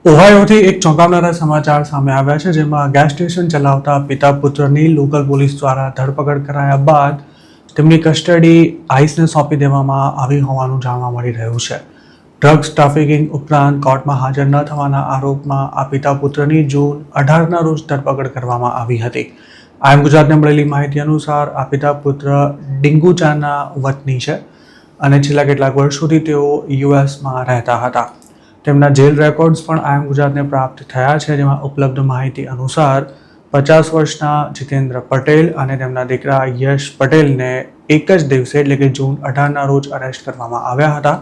ઓહાયોથી એક ચોંકાવનારા સમાચાર સામે આવ્યા છે, જેમાં ગેસ સ્ટેશન ચલાવતા પિતા પુત્રની લોકલ પોલીસ દ્વારા ધરપકડ કરાયા બાદ તેમની કસ્ટડી આઈસને સોંપી દેવામાં આવી હોવાનું જાણવા મળી રહ્યું છે. ડ્રગ્સ ટ્રાફિકિંગ ઉપરાંત કોર્ટમાં હાજર ન થવાના આરોપમાં આ પિતા પુત્રની જૂન 18ના રોજ ધરપકડ કરવામાં આવી હતી. આઈએમ ગુજરાતને મળેલી માહિતી અનુસાર આ પિતા પુત્ર ડિંગુચાના વતની છે અને છેલ્લા કેટલાક વર્ષોથી તેઓ યુએસમાં રહેતા હતા. તેમના જેલ રેકોર્ડ્સ પણ આઈએમ ગુજરાતને પ્રાપ્ત થયા છે, જેમાં ઉપલબ્ધ માહિતી અનુસાર 50 વર્ષના જીતેન્દ્ર પટેલ અને તેમના દીકરા યશ પટેલને એક જ દિવસે એટલે કે જૂન 18ના રોજ અરેસ્ટ કરવામાં આવ્યા હતા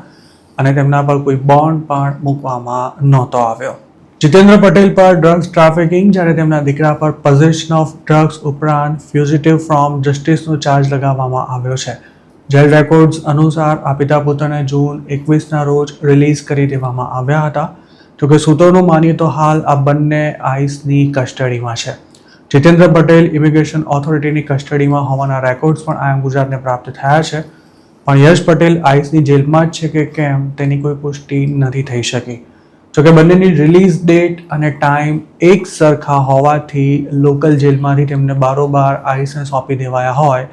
અને તેમના પર કોઈ બોન્ડ પણ મૂકવામાં નહોતો આવ્યો. જીતેન્દ્ર પટેલ પર ડ્રગ્સ ટ્રાફિકિંગ જ્યારે તેમના દીકરા પર પોઝેશન ઓફ ડ્રગ્સ ઉપરાંત ફ્યુઝિટિવ ફ્રોમ જસ્ટિસનો ચાર્જ લગાવવામાં આવ્યો છે. જેલ રેકોર્ડ્સ અનુસાર આ પિતા પુત્રને જૂન 21ના રોજ રિલીઝ કરી દેવામાં આવ્યા હતા. જોકે સૂત્રોનું માનીએ તો હાલ આ બંને આઈસની કસ્ટડીમાં છે. જીતેન્દ્ર પટેલ ઇમિગ્રેશન ઓથોરિટીની કસ્ટડીમાં હોવાના રેકોર્ડ્સ પણ આઈએમ ગુજરાતને પ્રાપ્ત થયા છે, પણ યશ પટેલ આઈસની જેલમાં જ છે કે કેમ તેની કોઈ પુષ્ટિ નથી થઈ શકી. જોકે બંનેની રિલીઝ ડેટ અને ટાઈમ એક સરખા હોવાથી લોકલ જેલમાંથી તેમને બારોબાર આઈસને સોંપી દેવાયા હોય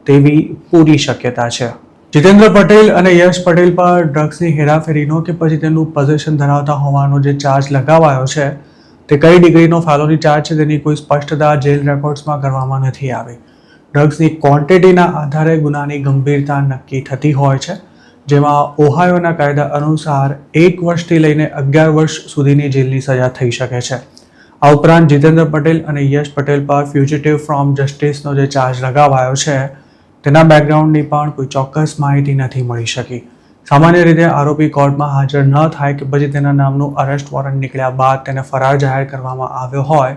તેવી પૂરી શક્યતા છે. જીતેન્દ્ર પટેલ અને યશ પટેલ પર ડ્રગ્સની હેરાફેરીનો કે પછી તેનું પોઝેશન ધરાવતા હોવાનો જે ચાર્જ લગાવાયો છે તે કઈ ડિગ્રીનો ફેલોની ચાર્જ છે તેની કોઈ સ્પષ્ટતા જેલ રેકોર્ડ્સમાં કરવામાં નથી આવી. ડ્રગ્સની ક્વોન્ટિટીના આધારે ગુનાની ગંભીરતા નક્કી થતી હોય છે, જેમાં ઓહાયોના કાયદા અનુસાર 1 વર્ષથી લઈને 11 વર્ષ સુધીની જેલની સજા થઈ શકે છે. આ ઉપરાંત જીતેન્દ્ર પટેલ અને યશ પટેલ પર ફ્યુઝિટિવ ફ્રોમ જસ્ટિસનો જે ચાર્જ લગાવાયો છે તેના બેકગ્રાઉન્ડની પણ કોઈ ચોક્કસ માહિતી નથી મળી શકી. સામાન્ય રીતે આરોપી કોર્ટમાં હાજર ન થાય કે પછી તેના નામનું અરેસ્ટ વોરંટ નીકળ્યા બાદ તેને ફરાર જાહેર કરવામાં આવ્યો હોય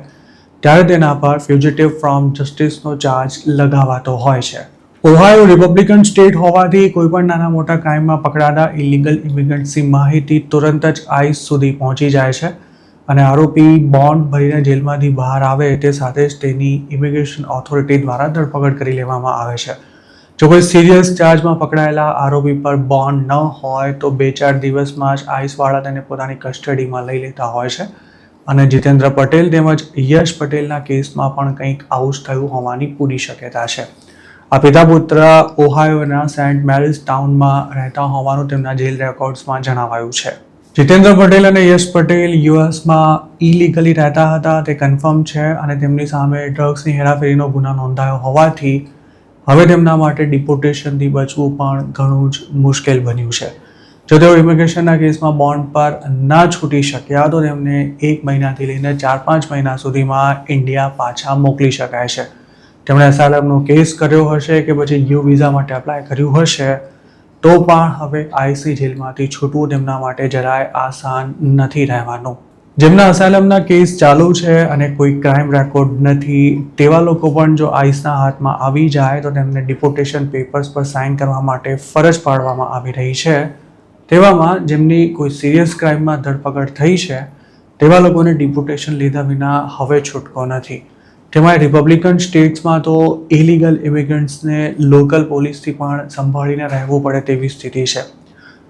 ત્યારે તેના પર ફ્યુઝિટિવ ફ્રોમ જસ્ટિસનો ચાર્જ લગાવાતો હોય છે. ઓહાયો રિપબ્લિકન સ્ટેટ હોવાથી કોઈપણ નાના મોટા ક્રાઇમમાં પકડાતા ઇલીગલ ઇમિગ્રન્ટ્સની માહિતી તુરંત જ આઈસ સુધી પહોંચી જાય છે અને આરોપી બોન્ડ ભરીને જેલમાંથી બહાર આવે તે સાથે જ તેની ઇમિગ્રેશન ઓથોરિટી દ્વારા ધરપકડ કરી લેવામાં આવે છે. જો કોઈ સિરિયસ ચાર્જમાં પકડાયેલા આરોપી પર બોન્ડ ન હોય તો 2-4 દિવસમાં જ આઈસવાળા તેને પોતાની કસ્ટડીમાં લઈ લેતા હોય છે અને જીતેન્દ્ર પટેલ તેમજ યશ પટેલના કેસમાં પણ કંઈક આવું જ થયું હોવાની પૂરી શક્યતા છે. આ પિતા પુત્ર ઓહાયોના સેન્ટ મેરીઝ ટાઉનમાં રહેતા હોવાનું તેમના જેલ રેકોર્ડ્સમાં જણાવાયું છે. જીતેન્દ્ર પટેલ અને યશ પટેલ યુએસમાં ઇલીગલી રહેતા હતા તે કન્ફર્મ છે અને તેમની સામે ડ્રગ્સની હેરાફેરીનો ગુનો નોંધાયો હોવાથી હવે તેમના માટે ડિપોર્ટેશનથી બચવું પણ ઘણું જ મુશ્કેલ બન્યું છે. જો તેઓ ઇમિગ્રેશનના કેસમાં બોન્ડ પર ના છૂટી શક્યા તો તેમને 1 મહિનાથી લઈને 4-5 મહિના સુધીમાં ઇન્ડિયા પાછા મોકલી શકાય છે. તેમણે અસાઇલમનો કેસ કર્યો હશે કે પછી યુ વિઝા માટે એપ્લાય કર્યું હશે તો પણ હવે આઈસી જેલમાંથી છૂટવું તેમના માટે જરાય આસાન નથી રહેવાનું. જેમના અસાઇલમના કેસ ચાલુ છે અને કોઈ ક્રાઇમ રેકોર્ડ નથી તેવા લોકો પણ જો આઈસના હાથમાં આવી જાય તો તેમને ડિપોર્ટેશન પેપર્સ પર સાઇન કરવા માટે ફરજ પાડવામાં આવી રહી છે. તેવામાં જેમની કોઈ સિરિયસ ક્રાઇમમાં ધરપકડ થઈ છે તેવા લોકોને ડિપોર્ટેશન લીધા વિના હવે છૂટકો નથી. તેમાં રિપબ્લિકન સ્ટેટ્સમાં તો ઇલીગલ ઇમિગ્રન્ટ્સને લોકલ પોલીસથી પણ સંભાળીને રહેવું પડે તેવી સ્થિતિ છે.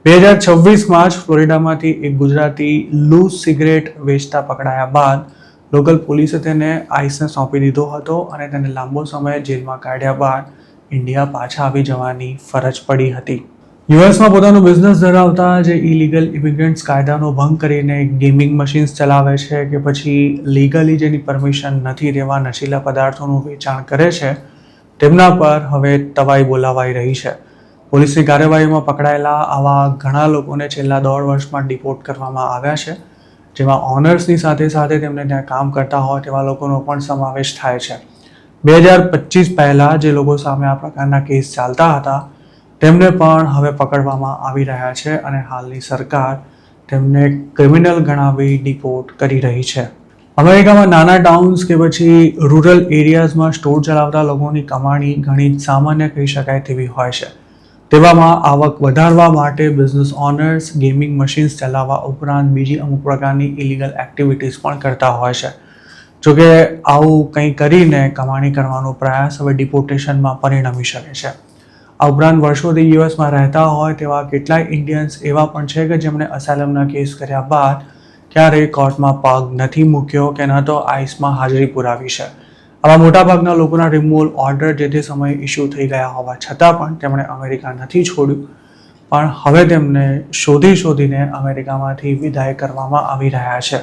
2026માં જ ફ્લોરિડામાંથી એક ગુજરાતી લૂઝ સિગરેટ વેચતા પકડાયા બાદ લોકલ પોલીસે તેને આઈસને સોંપી દીધો હતો અને તેને લાંબો સમય જેલમાં કાઢ્યા બાદ ઇન્ડિયા પાછા આવી જવાની ફરજ પડી હતી. યુએસમાં પોતાનો બિઝનેસ ધરાવતા જે ઇલીગલ ઇમિગ્રન્ટ્સ કાયદાનો ભંગ કરીને ગેમિંગ મશીન્સ ચલાવે છે કે પછી લીગલી જેની પરમિશન નથી તેવા નશીલા પદાર્થોનું વેચાણ કરે છે તેમના પર હવે તવાઈ બોલાવાઈ રહી છે. પોલીસની કાર્યવાહીમાં પકડાયેલા આવા ઘણા લોકોને છેલ્લા 1.5 વર્ષમાં ડિપોર્ટ કરવામાં આવ્યા છે, જેમાં ઓનર્સની સાથે સાથે તેમને ત્યાં કામ કરતા હોય તેવા લોકોનો પણ સમાવેશ થાય છે. 2025 પહેલાં જે લોકો સામે આ પ્રકારના કેસ ચાલતા હતા તેમને પણ હવે પકડવામાં આવી રહ્યા છે અને હાલની સરકાર તેમને ક્રિમિનલ ગણાવી ડિપોર્ટ કરી રહી છે. અમેરિકામાં નાના ટાઉન્સ કે પછી રૂરલ એરિયાઝમાં સ્ટોર ચલાવતા લોકોની કમાણી ઘણી જ સામાન્ય કહી શકાય તેવી હોય છે. તેવામાં આવક વધારવા માટે બિઝનેસ ઓનર્સ ગેમિંગ મશીન્સ ચલાવવા ઉપરાંત બીજી અમુક પ્રકારની ઇલીગલ એક્ટિવિટીઝ પણ કરતા હોય છે. જોકે આવું કંઈ કરીને કમાણી કરવાનો પ્રયાસ હવે ડિપોર્ટેશનમાં પરિણમી શકે છે. આ ઉપરાંત વર્ષોથી યુએસમાં રહેતા હોય તેવા કેટલાય ઇન્ડિયન્સ એવા પણ છે કે જેમણે અસાઇલમના કેસ કર્યા બાદ ક્યારેય કોર્ટમાં પગ નથી મૂક્યો કે ન તો આઈસમાં હાજરી પુરાવી છે. આવા મોટાભાગના લોકોના રિમૂવલ ઓર્ડર જે તે સમયે ઇસ્યુ થઈ ગયા હોવા છતાં પણ તેમણે અમેરિકા નથી છોડ્યું. પણ હવે તેમને શોધીને અમેરિકામાંથી વિદાય કરવામાં આવી રહ્યા છે.